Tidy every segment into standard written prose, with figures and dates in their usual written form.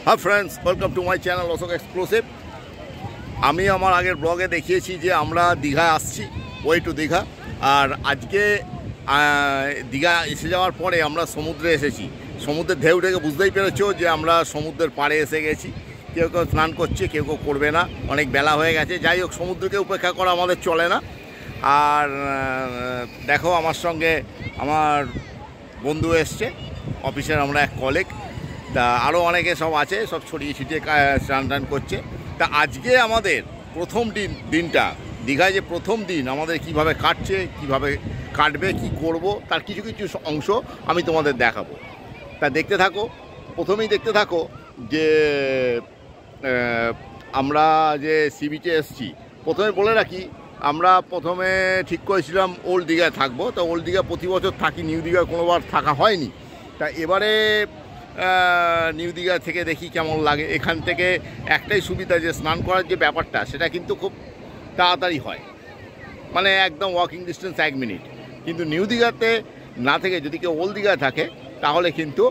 Hi friends, welcome to my channel Ashok exclusive. আমি আমার আগের ব্লগে দেখিয়েছি যে আমরা দীঘায় আসছি, ওয়ে টু দীঘা। আর আজকে দীঘা এসে যাওয়ার পরে আমরা সমুদ্রে এসেছি। সমুদ্রের ঢেউ থেকে বুঝতেই পেরেছো যে আমরা সমুদ্রের পাড়ে এসে গেছি। কেউ কেউ স্নান করছে, কেউ কেউ করবে না, অনেক বেলা হয়ে গেছে। যাই হোক, সমুদ্রকে উপেক্ষা করা আমাদের চলে না। আর দেখো, আমার সঙ্গে আমার বন্ধু এসছে, অফিসের আমরা এক কলিগ, তা আরও অনেকে সব আছে, সব ছড়িয়ে ছিটিয়ে স্নান টান করছে। তা আজকে আমাদের প্রথম দিনটা দীঘায়, যে প্রথম দিন আমাদের কিভাবে কাটছে, কিভাবে কাটবে, কি করব, তার কিছু কিছু অংশ আমি তোমাদের দেখাবো। তা দেখতে থাকো, প্রথমেই দেখতে থাকো যে আমরা যে সি বিচে এসেছি। প্রথমে বলে রাখি, আমরা প্রথমে ঠিক করেছিলাম ওল্ড দীঘায় থাকবো। তো ওল্ড দীঘা প্রতি বছর থাকি, নিউ দীঘায় কোনোবার থাকা হয়নি। তা এবারে নিউ দীঘা থেকে দেখি কেমন লাগে। এখান থেকে একটাই সুবিধা, যে স্নান করার যে ব্যাপারটা, সেটা কিন্তু খুব তাড়াতাড়ি হয়, মানে একদম ওয়াকিং ডিস্টেন্স 1 মিনিট। কিন্তু নিউ দীঘাতে না থেকে যদি কেউ ওল্ড দীঘায় থাকে, তাহলে কিন্তু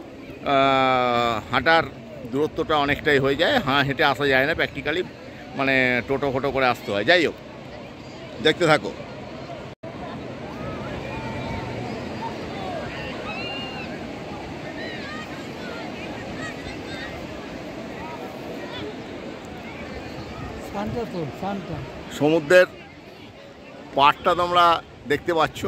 হাঁটার দূরত্বটা অনেকটাই হয়ে যায়। হেঁটে আসা যায় না, প্র্যাকটিক্যালি মানে টোটো ফোটো করে আসতে হয়। যাই হোক, দেখতে থাকো। সমুদ্রের পাড়টা তোমরা দেখতে পাচ্ছ।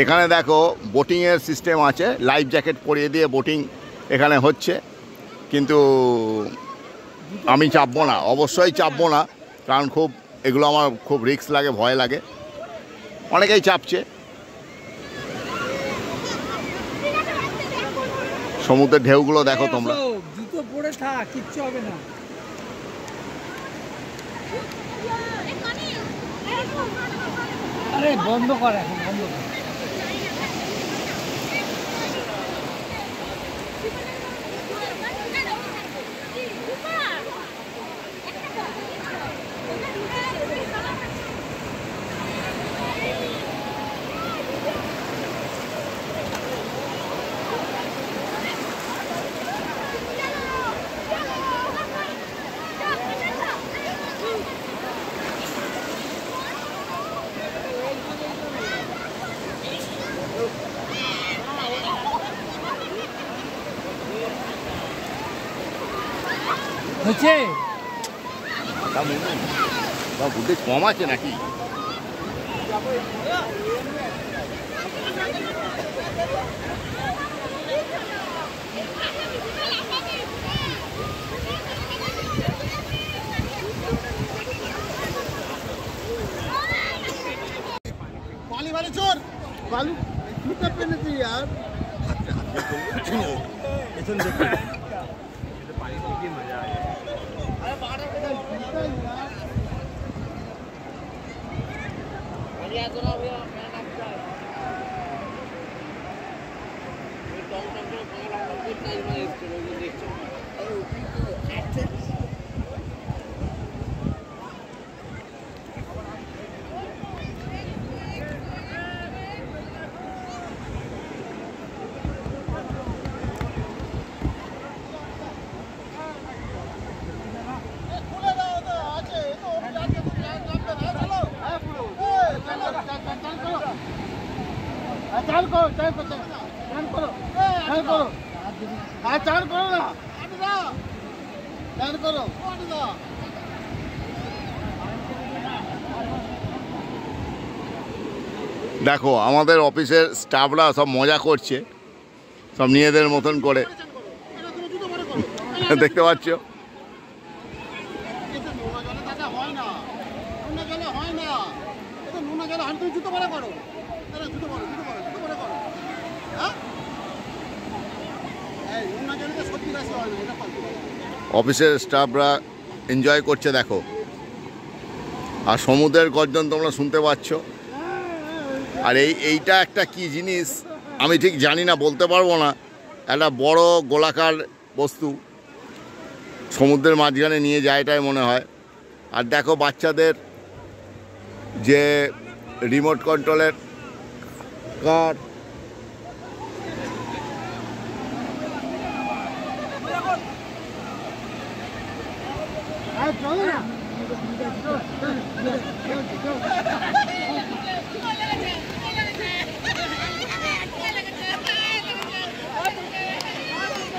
এখানে দেখো, বোটিংয়ের সিস্টেম আছে, লাইফ জ্যাকেট পরিয়ে দিয়ে বোটিং এখানে হচ্ছে। কিন্তু আমি চাপবো না, অবশ্যই চাপবো না, কারণ এগুলো আমার খুব রিস্ক লাগে, ভয় লাগে। অনেকেই চাপছে। সমুদ্রের ঢেউগুলো দেখো তোমরা। জুতো পরে থাক, কিচ্ছু হবে না। আরে বন্ধ কর, এখন বন্ধ কর। হচ্ছে বুদ্ধি কম আছে নাকি? पानी वाले चोर बालू जूता पहने थे यार। দেখো, আমাদের অফিসের স্টাফরা সব মজা করছে, সব নিজেদের মতন করে। দেখতে পাচ্ছ, অফিসের স্টাফরা এনজয় করছে দেখো। আর সমুদ্রের গর্জন তোমরা শুনতে পাচ্ছ। আর এইটা একটা কি জিনিস, আমি ঠিক জানি না, বলতে পারবো না। একটা বড় গোলাকার বস্তু সমুদ্রের মাঝখানে নিয়ে যায় এটাই মনে হয়। আর দেখো বাচ্চাদের যে রিমোট কন্ট্রোলের কার,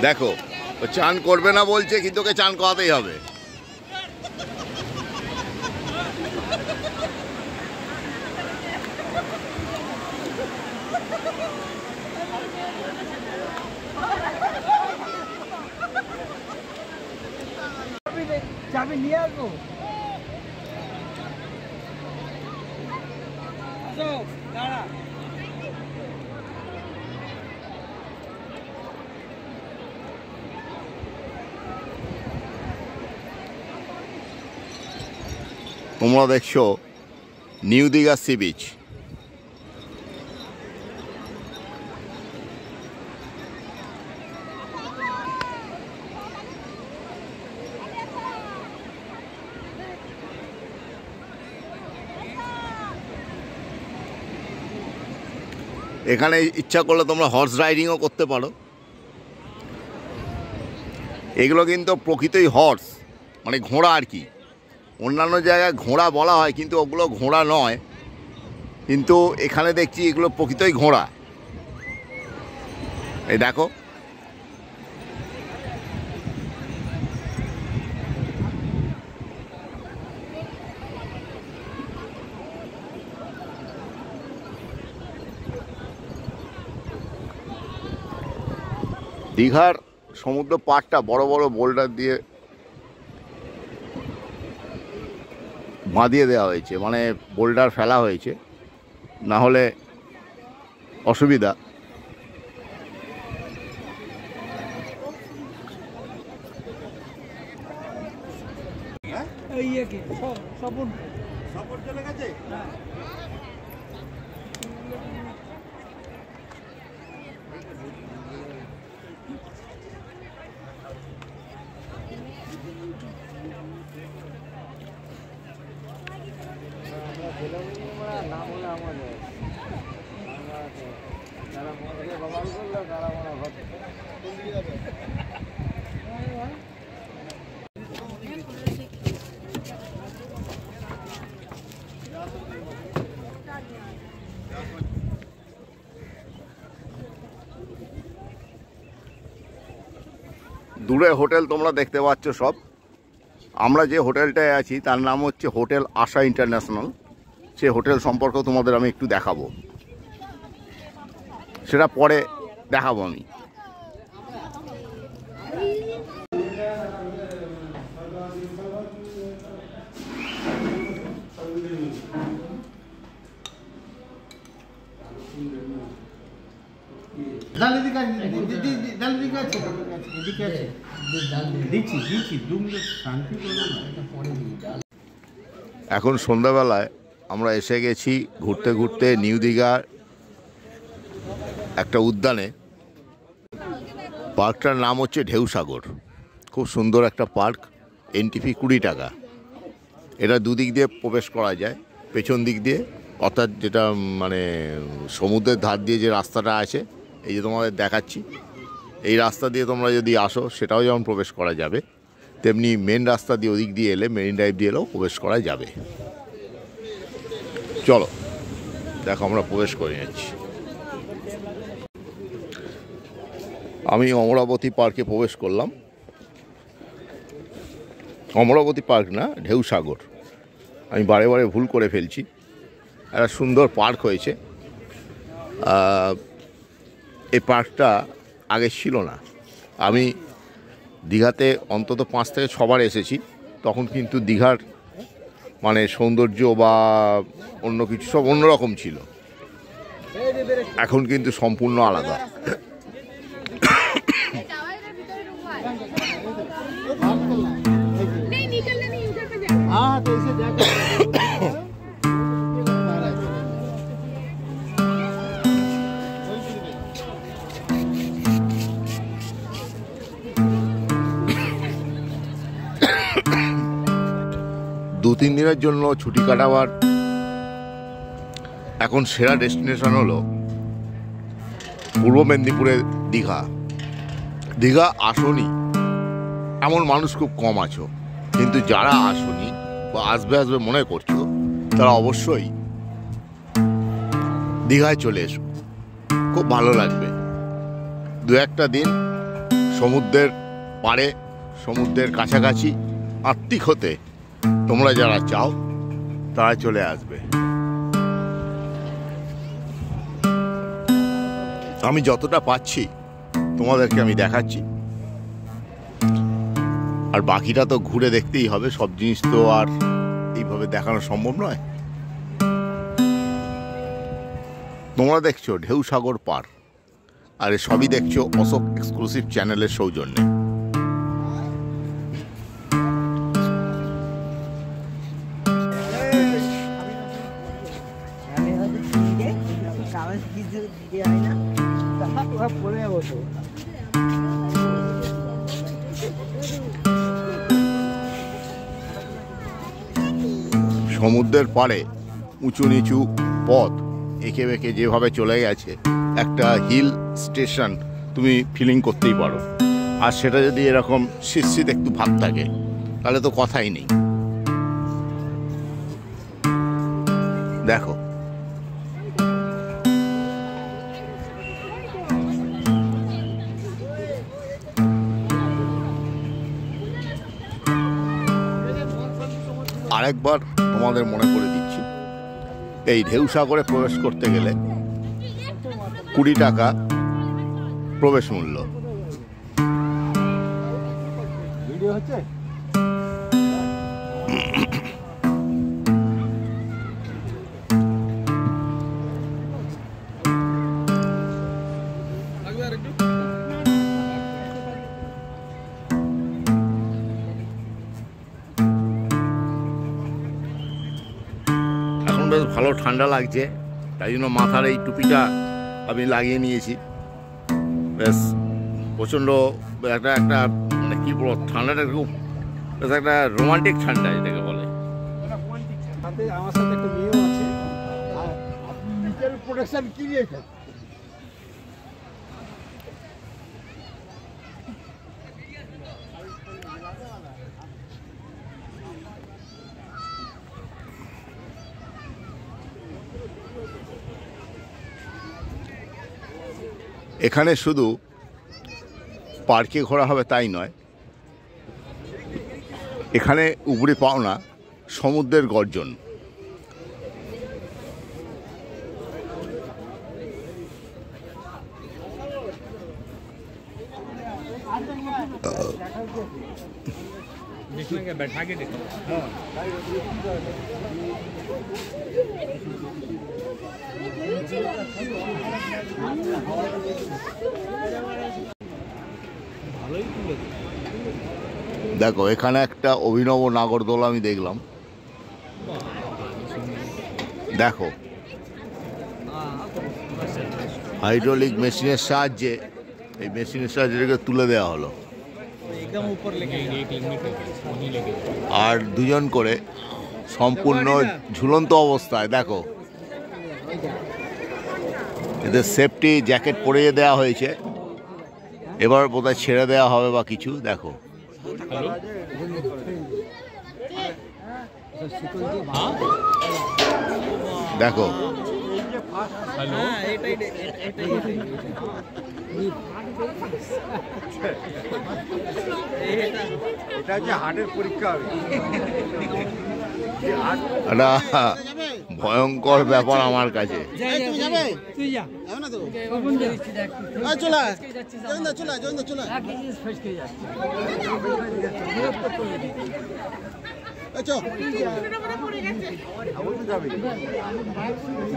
দেখো ও চান করবে না বলছে, কিন্তু ওকে চান করাতেই হবে। চাবি নিয়ে আসবো। দাঁড়া, তোমরা দেখছো নিউ দীঘা সি বিচ। এখানে ইচ্ছা করলে তোমরা হর্স রাইডিংও করতে পারো। এগুলো কিন্তু প্রকৃতই হর্স, মানে ঘোড়া আর কি। অন্যান্য জায়গায় ঘোড়া বলা হয়, কিন্তু ওগুলো ঘোড়া নয়। কিন্তু এখানে দেখছি এগুলো প্রকৃতই ঘোড়া। এই দেখো, দীঘার সমুদ্র পাড়টা বড় বড় বোল্ডার দিয়ে বাঁধিয়ে দেওয়া হয়েছে, মানে বোল্ডার ফেলা হয়েছে, না হলে অসুবিধা। চলে গেছে। দূরে হোটেল তোমরা দেখতে পাচ্ছ সব। আমরা যে হোটেলটায় আছি তার নাম হচ্ছে হোটেল আশা ইন্টারন্যাশনাল। সে হোটেল সম্পর্কে তোমাদের আমি একটু দেখাবো, সেটা পরে দেখাবো আমি। এখন সন্ধ্যাবেলায় আমরা এসে গেছি ঘুরতে ঘুরতে নিউ দীঘার একটা উদ্যানে। পার্কটার নাম হচ্ছে ঢেউসাগর। খুব সুন্দর একটা পার্ক। এন্ট্রি ফি 20 টাকা। এটা দুদিক দিয়ে প্রবেশ করা যায়। পেছন দিক দিয়ে, অর্থাৎ যেটা মানে সমুদ্রের ধার দিয়ে যে রাস্তাটা আছে, এই যে তোমাদের দেখাচ্ছি, এই রাস্তা দিয়ে তোমরা যদি আসো সেটাও যেমন প্রবেশ করা যাবে, তেমনি মেন রাস্তা দিয়ে ওদিক দিয়ে এলে, মেরিন ড্রাইভ দিয়ে এলেও প্রবেশ করা যাবে। চলো দেখো, আমরা প্রবেশ করে যাচ্ছি। আমি অমরাবতী পার্কে প্রবেশ করলাম। অমরাবতী পার্ক না, ঢেউসাগর। আমি বারে বারে ভুল করে ফেলছি। একটা সুন্দর পার্ক হয়েছে। এই পার্কটা আগে ছিল না। আমি দীঘাতে অন্তত 5 থেকে 6 বার এসেছি, তখন কিন্তু দীঘার মানে সৌন্দর্য বা অন্য কিছু সব অন্যরকম ছিল। এখন কিন্তু সম্পূর্ণ আলাদা। 2-3 দিনের জন্য ছুটি কাটাবার এখন সেরা ডেস্টিনেশন হলো পূর্ব মেদিনীপুরের দীঘা। দীঘা আসনি এমন মানুষ খুব কম আছো, কিন্তু যারা আসনি বা আসবে মনে করছো তারা অবশ্যই দীঘায় চলে এসো, খুব ভালো লাগবে। 2-1টা দিন সমুদ্রের পাড়ে, সমুদ্রের কাছাকাছি আত্মিক হতে তোমরা যারা চাও তারা চলে আসবে। আমি যতটা পাচ্ছি তোমাদেরকে আমি দেখাচ্ছি, আর বাকিটা তো ঘুরে দেখতেই হবে। সব জিনিস তো আর এইভাবে দেখানো সম্ভব নয়। তোমরা দেখছো ঢেউ সাগর পার, আর সবই দেখছো অশোক এক্সক্লুসিভ চ্যানেলের সৌজন্যে। সমুদ্রের পাড়ে উঁচু নিচু পথ এঁকে বেঁকে যেভাবে চলে গেছে, একটা হিল স্টেশন তুমি ফিলিং করতেই পারো। আর সেটা যদি এরকম শীত একটু ভাব থাকে তাহলে তো কথাই নেই। দেখো আরেকবার তোমাদের মনে করে দিচ্ছি, এই ঢেউ সাগরে প্রবেশ করতে গেলে 20 টাকা প্রবেশ মূল্য। ভিডিও হচ্ছে? বেশ ভালো ঠান্ডা লাগছে, তাই জন্য মাথার এই টুপিটা আমি লাগিয়ে নিয়েছি। বেশ প্রচণ্ড একটা মানে কী বলবো, ঠান্ডাটা খুব বেশ একটা রোমান্টিক ঠান্ডা এটাকে বলে। আমার সাথে একটা মেয়েও আছে, আর আপনি নিজের প্রোটেকশন কি নিয়েছেন? এখানে শুধু পার্কে ঘোরা হবে তাই নয়, এখানে উপরে পাওনা সমুদ্রের গর্জন। बैठा के देखो। দেখো এখানে একটা অভিনব নাগরদোলা আমি দেখলাম। দেখো হাইড্রোলিক মেশিনের সাহায্যে, এই মেশিনের সাহায্যে এটাকে তুলে দেওয়া হলো, আর 2 জন করে সম্পূর্ণ ঝুলন্ত অবস্থায়। দেখো এদের সেফটি জ্যাকেট পরিয়ে দেওয়া হয়েছে, এবার বোধহয় ছেড়ে দেওয়া হবে বা কিছু। দেখো দেখো এটা যে হার্টের পরীক্ষা হবে, একটা ভয়ঙ্কর ব্যাপার আমার কাছে।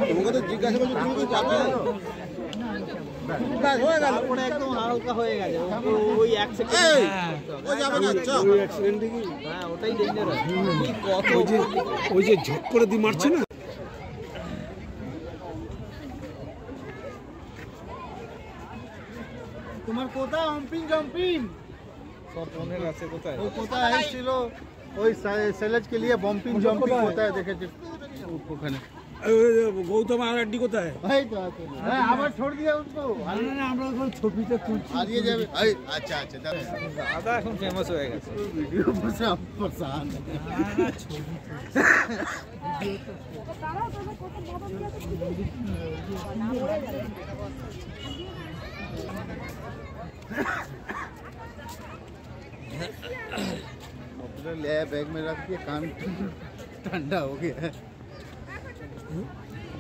তোমাকে তো জিজ্ঞাসা করছি তুমি কি যাবে? হয়ে গেল, একদম হালকা হয়ে গেছে, ওই 1 সেকেন্ড ও যাবে না। ওই অ্যাক্সিডেন্টে কি? হ্যাঁ ওটাই ডেঞ্জারাস। কত ওই যে ঝপ করে দি মারছে না। তোমার কোথায় অম্পিং জম্পিং সব মনে আছে? কোথায় ও কোথায় এসেছিল ওই স্যালেজ के लिए बम्पिंग जंपिंग होता है देखे ওখানে গৌতম আর আড্ডি কোথায়? ভাই তো আছে হ্যাঁ আবার छोड़ दिया उसको না আমরা এখন ছবিটা তুলছি হারিয়ে যাবে আচ্ছা আচ্ছা দাদা এখন ফেমাস হয়ে গেছে ভিডিও বসে পছন্দ अपना ले बैग में रख के कान ठंडा हो गया है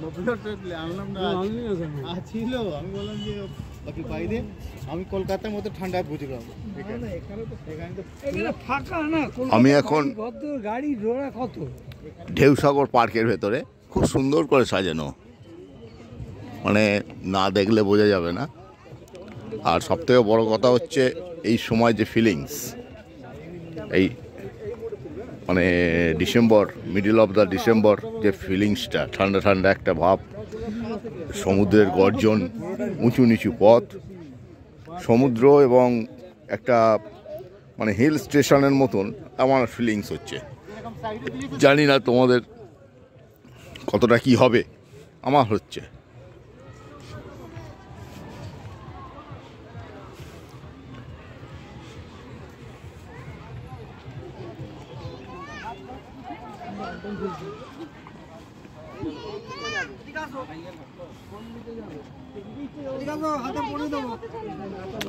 মফলার ট্রেলে আনলাম না ছিল আমি বললাম যে বাকি বাইরে আমি কলকাতার মতো ঠান্ডা বুঝলাম এখানে এখানে ফাঁকা না আমি এখন কত গাড়ি জোড়া কত ঢেউসাগর পার্কের ভেতরে খুব সুন্দর করে সাজানো, মানে না দেখলে বোঝা যাবে না। আর সবথেকে বড় কথা হচ্ছে এই সময় যে ফিলিংস, এই মানে December, middle of the December যে ফিলিংসটা, ঠান্ডা ঠান্ডা একটা ভাব, সমুদ্রের গর্জন, উঁচু নিচু পথ, সমুদ্র এবং একটা মানে হিল স্টেশনের মতন আমার ফিলিংস হচ্ছে। জানি না তোমাদের কতটা কি হবে, আমার হচ্ছে।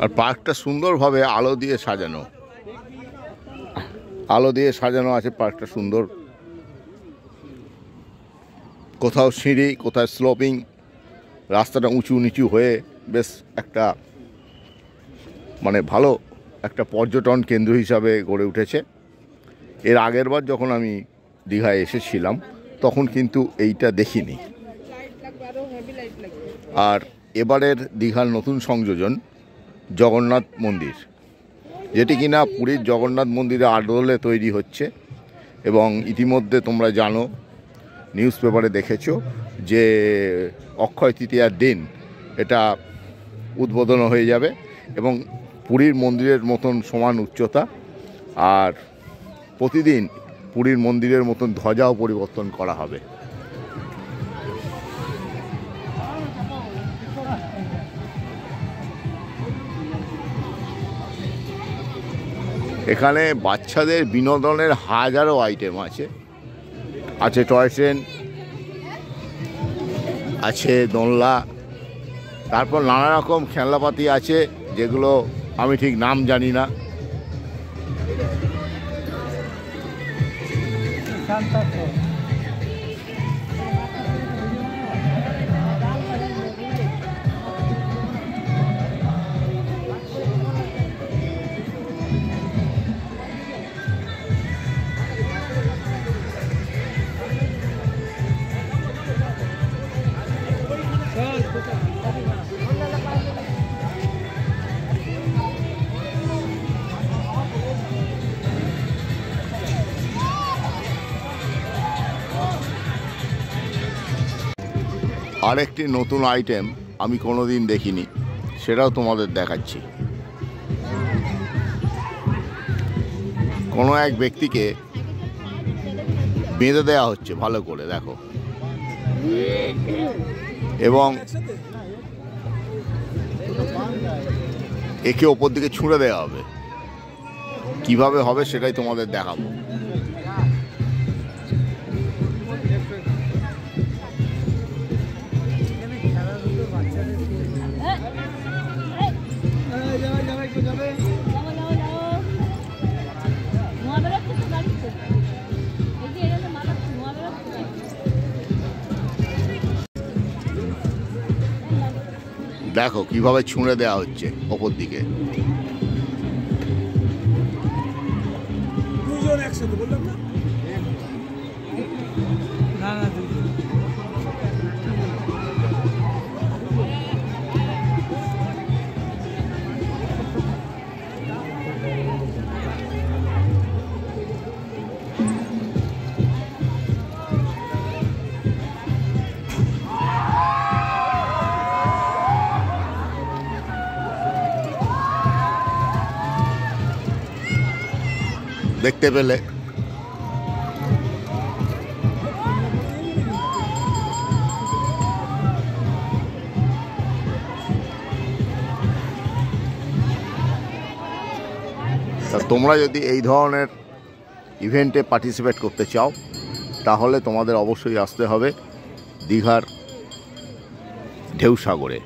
আর পার্কটা সুন্দরভাবে আলো দিয়ে সাজানো, আলো দিয়ে সাজানো আছে পার্কটা সুন্দর। কোথাও সিঁড়ি, কোথাও স্লোপিং, রাস্তাটা উঁচু নিচু হয়ে বেশ একটা মানে ভালো একটা পর্যটন কেন্দ্র হিসাবে গড়ে উঠেছে। এর আগের বার যখন আমি দীঘায় এসেছিলাম তখন কিন্তু এইটা দেখিনি। আর এবারের দীঘার নতুন সংযোজন জগন্নাথ মন্দির, যেটি কিনা পুরীর জগন্নাথ মন্দিরে আদলে তৈরি হচ্ছে। এবং ইতিমধ্যে তোমরা জানো, নিউজ পেপারে দেখেছো যে অক্ষয় তৃতীয়ার দিন এটা উদ্বোধন হয়ে যাবে এবং পুরীর মন্দিরের মতন সমান উচ্চতা, আর প্রতিদিন পুরীর মন্দিরের মতন ধ্বজাও পরিবর্তন করা হবে। এখানে বাচ্চাদের বিনোদনের হাজারো আইটেম আছে। আছে টয় ট্রেন, আছে দোলনা, তারপর নানা রকম খেলনাপাতি আছে যেগুলো আমি ঠিক নাম জানি না। আরেকটি নতুন আইটেম আমি কোনোদিন দেখিনি, সেটাও তোমাদের দেখাচ্ছি। কোনো এক ব্যক্তিকে বেঁধে দেওয়া হচ্ছে ভালো করে, দেখো, এবং একে ওপর দিকে ছুঁড়ে দেওয়া হবে। কিভাবে হবে সেটাই তোমাদের দেখাবো। দেখো কিভাবে ছুঁড়ে দেওয়া হচ্ছে ওপর দিকে। দুজন একসাথে বললাম না? না না দেখতে পেলে তা তোমরা যদি এই ধরনের ইভেন্টে পার্টিসিপেট করতে চাও তাহলে তোমাদের অবশ্যই আসতে হবে দীঘার ঢেউসাগরে।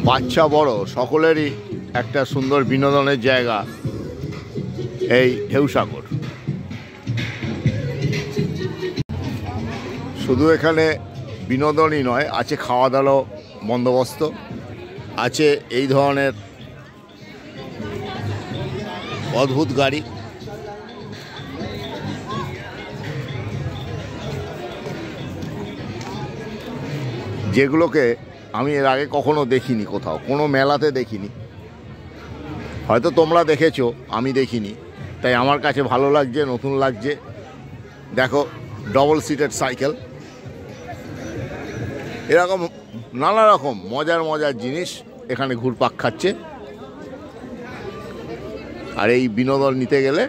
বাচ্চা বড় সকলেরই একটা সুন্দর বিনোদনের জায়গা এই ঢেউসাগর। শুধু এখানে বিনোদনই নয়, আছে খাওয়া দাওয়ারও বন্দোবস্ত, আছে এই ধরনের অদ্ভুত গাড়ি। যেগুলোকে আমি এর আগে কখনো দেখিনি, কোথাও কোনো মেলাতে দেখিনি। হয়তো তোমরা দেখেছো, আমি দেখিনি, তাই আমার কাছে ভালো লাগছে, নতুন লাগছে। দেখো ডবল সিটেড সাইকেল, এরকম নানা রকম মজার জিনিস এখানে ঘুরপাক খাচ্ছে। আর এই বিনোদন নিতে গেলে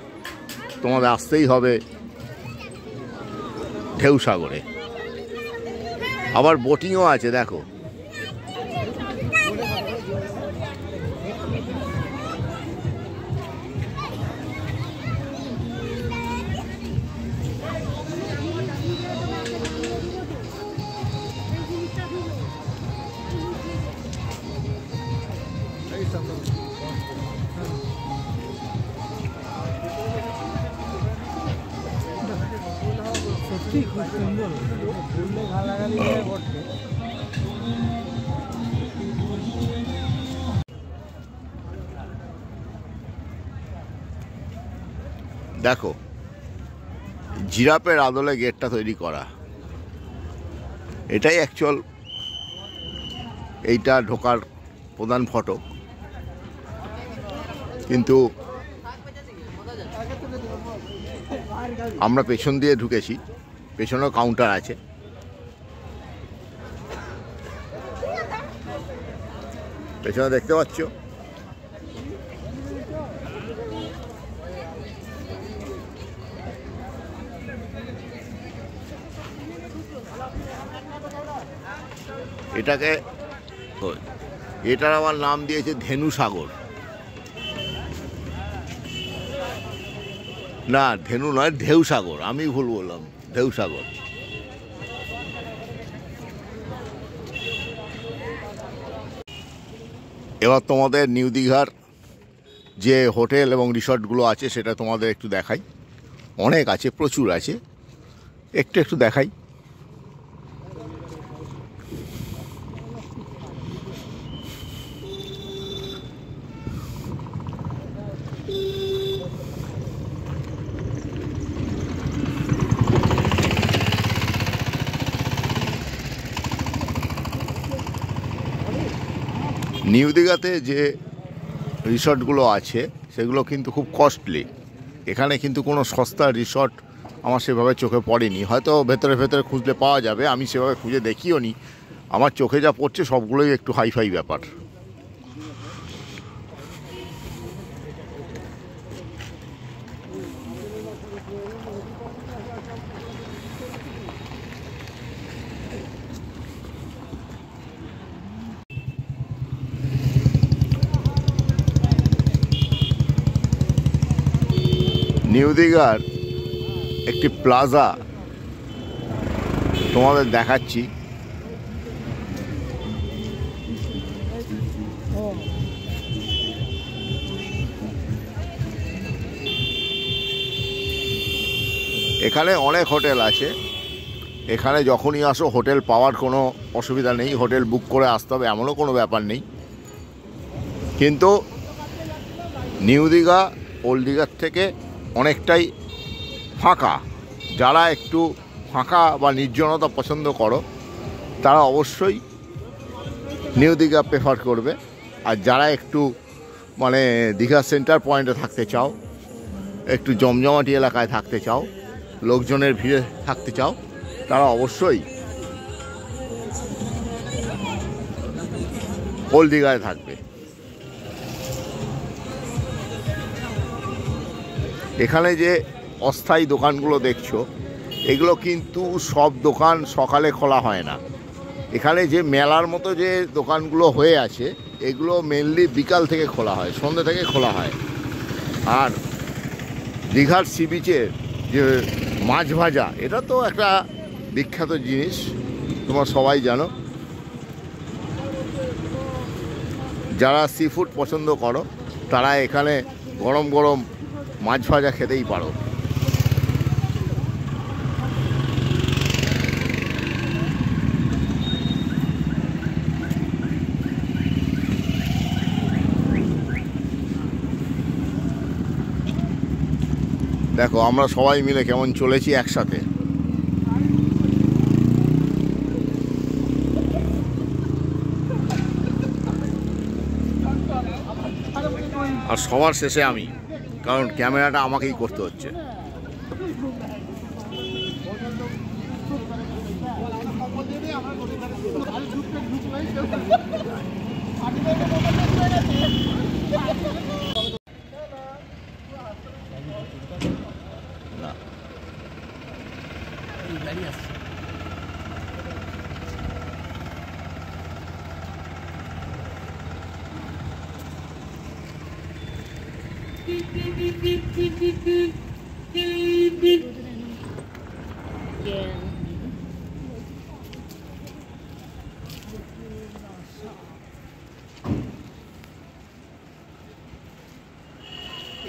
তোমাদের আসতেই হবে ঢেউসাগরে। আবার বোটিংও আছে, দেখো। সত্যি খুব সুন্দর, গালাগালি করছে। দেখো জিরাফের আদলে গেটটা তৈরি করা, এটাই অ্যাকচুয়াল এইটা ঢোকার প্রধান ফটক। কিন্তু আমরা পেছন দিয়ে ঢুকেছি, পেছনেও কাউন্টার আছে। পেছনে দেখতে পাচ্ছ এটার আমার নাম দিয়েছে ধেনুসাগর। না, ধেনু নয়, ঢেউসাগর, আমি ভুল বললাম, ঢেউসাগর। এবার তোমাদের নিউ দীঘার যে হোটেল এবং রিসর্টগুলো আছে সেটা তোমাদের একটু দেখাই। অনেক আছে, প্রচুর আছে, একটু দেখাই। নিউ দীঘাতে যে রিসর্টগুলো আছে সেগুলো কিন্তু খুব কস্টলি। এখানে কিন্তু কোনো সস্তা রিসর্ট আমার সেভাবে চোখে পড়েনি। হয়তো ভেতরে খুঁজলে পাওয়া যাবে, আমি সেভাবে খুঁজে দেখিও নি। আমার চোখে যা পড়ছে সবগুলোই একটু হাইফাই ব্যাপার। নিউ দীঘার একটি প্লাজা তোমাদের দেখাচ্ছি। এখানে অনেক হোটেল আছে, এখানে যখনই আসো হোটেল পাওয়ার কোনো অসুবিধা নেই, হোটেল বুক করে আসতে হবে এমনও কোনো ব্যাপার নেই। কিন্তু নিউ দীঘা ওল্ড দীঘার থেকে অনেকটাই ফাঁকা। যারা একটু ফাঁকা বা নির্জনতা পছন্দ করো তারা অবশ্যই নিউ দীঘা প্রেফার করবে। আর যারা একটু মানে দীঘা সেন্টার পয়েন্টে থাকতে চাও, একটু জমজমাটি এলাকায় থাকতে চাও, লোকজনের ভিড়ে থাকতে চাও, তারা অবশ্যই ওল্ড দীঘায় থাকবে। এখানে যে অস্থায়ী দোকানগুলো দেখছো এগুলো কিন্তু সব দোকান সকালে খোলা হয় না। এখানে যে মেলার মতো যে দোকানগুলো হয়ে আছে এগুলো মেনলি বিকাল থেকে খোলা হয়, সন্ধ্যে থেকে খোলা হয়। আর দীঘার সি বিচের যে মাছ ভাজা, এটা তো একটা বিখ্যাত জিনিস, তোমরা সবাই জানো। যারা সি ফুড পছন্দ করো তারা এখানে গরম গরম মাছ ভাজা খেতেই পারো। দেখো আমরা সবাই মিলে কেমন চলেছি একসাথে। আর সবার শেষে আমি, কারণ ক্যামেরাটা আমাকেই করতে হচ্ছে।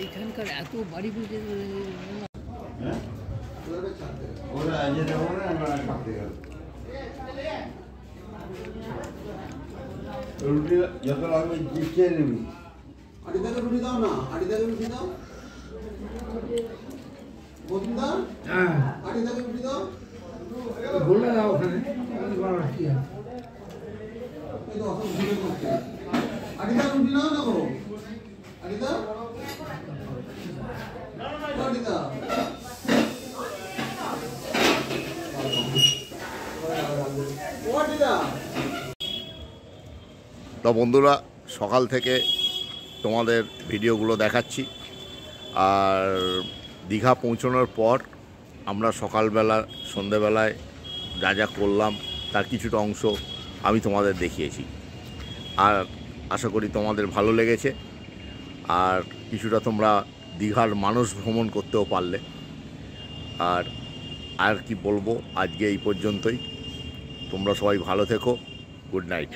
এইখানকার এত বাড়ি বুঝে রুটি যত লাগবে খেয়ে নিবি। আড়িদাকে রুটি দাও না, আড়িদাকে রুটি দাও। বন্ধুদা হ্যাঁ, আড়িদাকে রুটি দাও। বলে দাও ওখানে কি আছে, এই তো অসম ঘুরে করতে। আড়িদা রুটি নাও না গো, আড়িদা আড়িদা। তো বন্ধুরা, সকাল থেকে তোমাদের ভিডিওগুলো দেখাচ্ছি। আর দীঘা পৌঁছানোর পর আমরা সকালবেলা সন্ধেবেলায় যা যা করলাম তার কিছুটা অংশ আমি তোমাদের দেখিয়েছি। আর আশা করি তোমাদের ভালো লেগেছে, আর কিছুটা তোমরা দীঘার মানুষ ভ্রমণ করতেও পারলে। আর কি বলবো, আজকে এই পর্যন্তই। তোমরা সবাই ভালো থেকো। Good night.